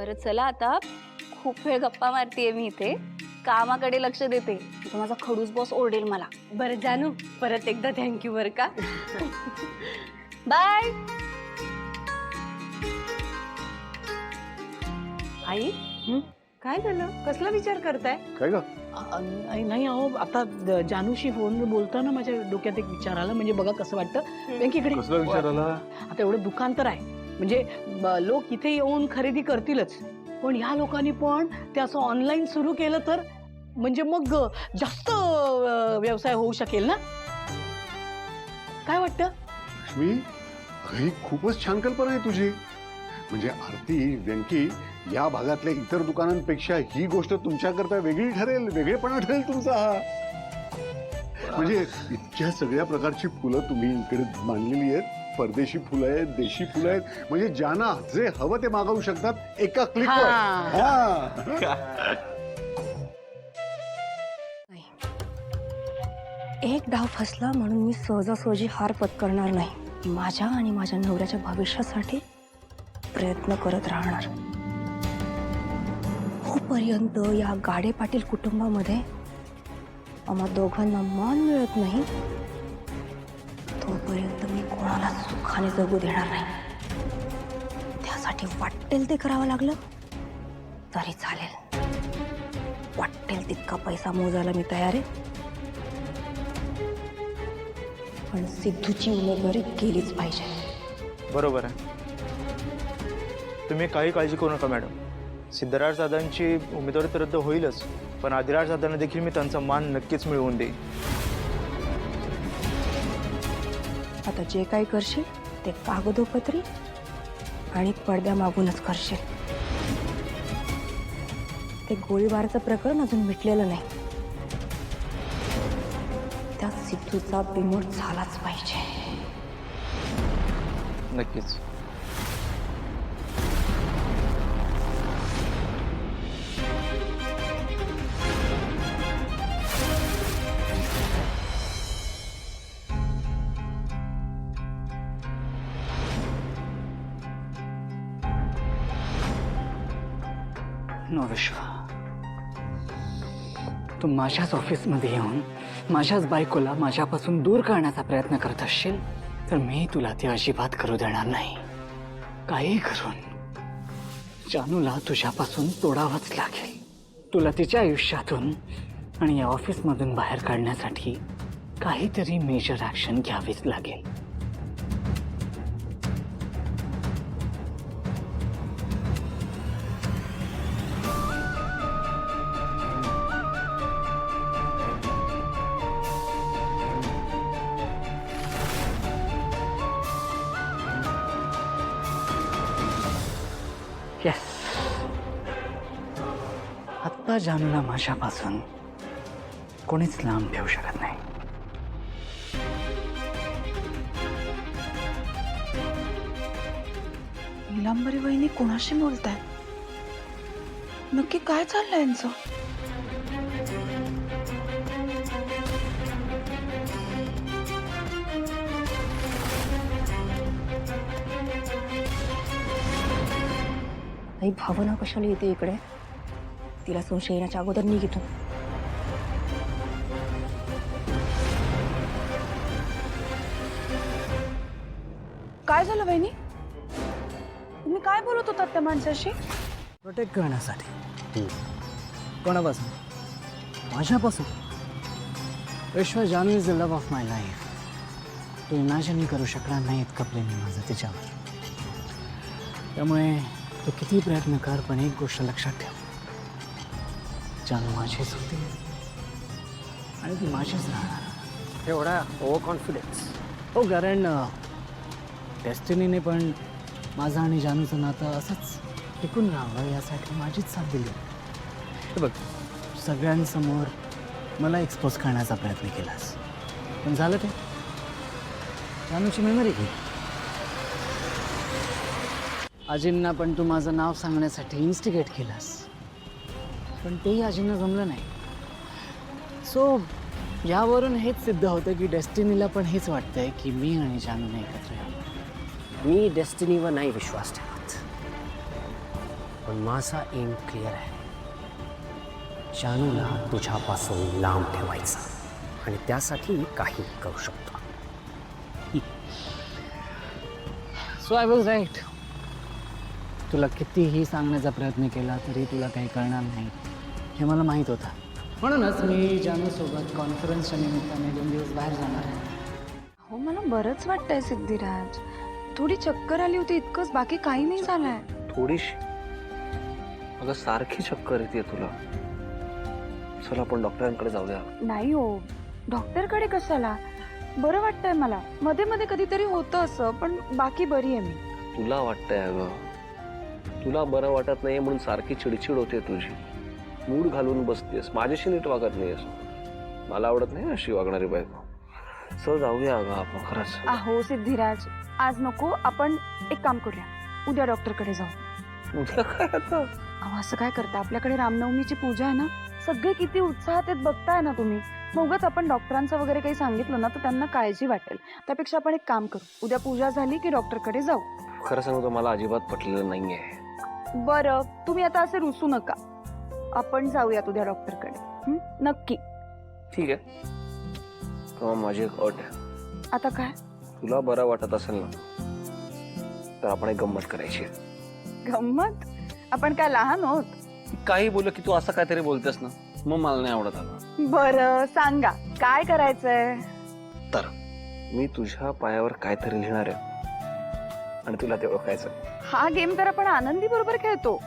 बरं चला आता खूप वेळ गप्पा मारतीये मी इथे, कामाकडे लक्ष देते. तो माझा खडूस बॉस ओरडेल मला. बरं जानू, परत एकदा थँक्यू बरं का. बाय. आई काय झालं, कसला विचार करताय? काय ग? नाही अहो, आता जानूशी फोनवर बोलताना माझ्या डोक्यात एक विचार आला. म्हणजे बघा कसं वाटतं बँकेकडे कसला विचार आला? आता एवढं दुकान तर आहे, म्हणजे लोक इथे येऊन खरेदी करतीलच, पण या लोकांनी पण ते असं ऑनलाईन सुरू केलं तर म्हणजे मग जास्त व्यवसाय होऊ शकेल ना. काय वाटतं? लक्ष्मी, ही खूपच छान कल्पना आहे तुझी. म्हणजे आरती, व्यंकी या भागातल्या इतर दुकानांपेक्षा ही गोष्ट तुमच्याकरता वेगळी ठरेल, वेगळेपणा ठरेल तुमचा हा. म्हणजे इतक्या सगळ्या प्रकारची फुलं तुम्ही इकडे मांडलेली आहेत. परदेशी फुलं आहेत, देशी फुलं आहेत, म्हणजे ज्यांना जे हवं ते मागवू शकतात एका क्लिकवर. एक डाव फसला म्हणून मी सहजासहजी हार पत्करणार नाही. माझ्या आणि माझ्या नवऱ्याच्या भविष्यासाठी प्रयत्न करत राहणार. होपर्यंत या गाडे पाटील कुटुंबामध्ये आम्हा दोघांना मान मिळत नाही तोपर्यंत मी कोणाला सुखाने जगू देणार नाही. त्यासाठी वाटेल ते करावं लागलं तरी चालेल. वाटेल तितका पैसा मोजायला मी तयार आहे, पण सिद्धूची उमेदवारी केलीच पाहिजे. बरोबर आहे. तुम्ही काही काळजी करू नका मॅडम. सिद्धराज दादांची उमेदवारी तर रद्द होईलच, पण आदिराज दादांना देखील मी त्यांचा मान नक्कीच मिळवून देईन. आता जे काही करशील ते कागदोपत्री आणि पडद्यामागूनच करशील. ते गोळीबाराचं प्रकरण अजून मिटलेलं नाही. त्या सिद्धूचा बिमोड झालाच पाहिजे. नक्कीच. नो विश्वा, तू माझ्याच ऑफिसमध्ये येऊन माझ्याच बायकोला माझ्यापासून दूर करण्याचा प्रयत्न करत असशील तर मी तुला ते अजिबात करू देणार नाही. काही करून जानूला तुझ्यापासून तोडावंच लागेल. तुला तिच्या आयुष्यातून आणि या ऑफिसमधून बाहेर काढण्यासाठी काहीतरी मेजर ॲक्शन घ्यावीच लागेल. येस, आत्ता जानूला माझ्यापासून कोणीच लांब ठेवू शकत नाही. नीलांबरी वहिनी कोणाशी बोलताय? नक्की काय चाललंय यांचं? आई भावना कशाला येते इकडे? तिला संशय येण्याच्या अगोदर निघ इथून. काय झालं वहिनी? तुम्ही काय बोलत होतात त्या माणसाशी? प्रोटेक्ट करण्यासाठी. कोणापासून? माझ्यापासून. विश्वा, जानू is the love of my life. तू इमॅजिन करू शकणार नाही इतकं प्रेम आहे माझं तिच्यावर. त्यामुळे तू किती प्रयत्न कर, पण एक गोष्ट लक्षात ठेव, जानू माझीच होती आणि ती माझीच राहणार. एवढा ओव्हर कॉन्फिडन्स. हो, कारण डेस्टिनीने पण माझं आणि जानूचं नातं असंच टिकून राहावं यासाठी माझीच साथ दिली. हे बघ, सगळ्यांसमोर मला एक्सपोज करण्याचा प्रयत्न केलास, पण झालं ते जानूची मेमरी गेली. आजींना पण तू माझं नाव सांगण्यासाठी इन्स्टिगेट केलास, पण तेही आजींना जमलं नाही. सो यावरून हेच सिद्ध होतं की डेस्टिनीला पण हेच वाटतंय की मी आणि जानूने एकत्र यावं. मी डेस्टिनीवर नाही विश्वास ठेवत. पण माझा एम क्लिअर आहे. जानूला तुझ्यापासून लांब ठेवायचा आणि त्यासाठी मी काही करू शकतो. So I was right. तुला कितीही सांगण्याचा प्रयत्न केला तरी तुला काही कळणार नाही हे मला माहीत होतं. म्हणूनच मी जानूसोबत कॉन्फरन्सच्या निमित्ताने 2 दिवस बाहेर जाणार आहे. हो मला बरंच वाटतंय सिद्धिराज. थोडी चक्कर आली होती इतकंच, बाकी काही नाही झालंय. थोडीशी? अगं सारखी चक्कर येते तुला. चल आपण डॉक्टरांकडे जाऊया. नाही हो, डॉक्टरकडे कशाला? बरं वाटतंय मला. मध्ये मध्ये कधीतरी होतं असं, पण बाकी बरी आहे मी. तुला वाटतंय अगं, तुला बरं वाटत नाही म्हणून सारखी चिडचिड होते तुझी. मूड घालून बसतेस, माझ्याशी नीट वागत नाहीस. मला आवडत नाही अशी वागणारी बायको. चल जाऊया अगं आपण खरंच. अहो सिद्धिराज, आज नको. आपण एक काम करूया, उद्या डॉक्टरकडे जाऊ. उद्या काय आता? अहो असं काय करता, आपल्याकडे रामनवमीची पूजा आहे ना, सगळे किती उत्साहात आहेत बघताय ना तुम्ही. मग उगाच आपण डॉक्टरांचं वगैरे काही सांगितलं ना तर त्यांना काळजी वाटेल. त्यापेक्षा आपण एक काम करू, उद्या पूजा झाली की डॉक्टरकडे जाऊ. खरं सांगू तर मला अजिबात पटलेलं नाहीये. बरं, तुम्ही आता असे रुसू नका. आपण जाऊयात उद्या डॉक्टरकडे. नक्की. ठीक आहे, तेव्हा माझी एक अट आहे. आता काय? तुला बरं वाटत असेल ना तर आपण एक गंमत करायची. गंमत? आपण काय लहान आहोत? काही बोललं की तू असं काहीतरी बोलतेस ना, मग मला नाही आवडत आलं. बरं सांगा, काय करायचंय? तर मी तुझ्या पायावर काहीतरी लिहिणार आहे आणि तुला ते ओळखायचं. हा गेम तर आपण आनंदी बरोबर खेळतो.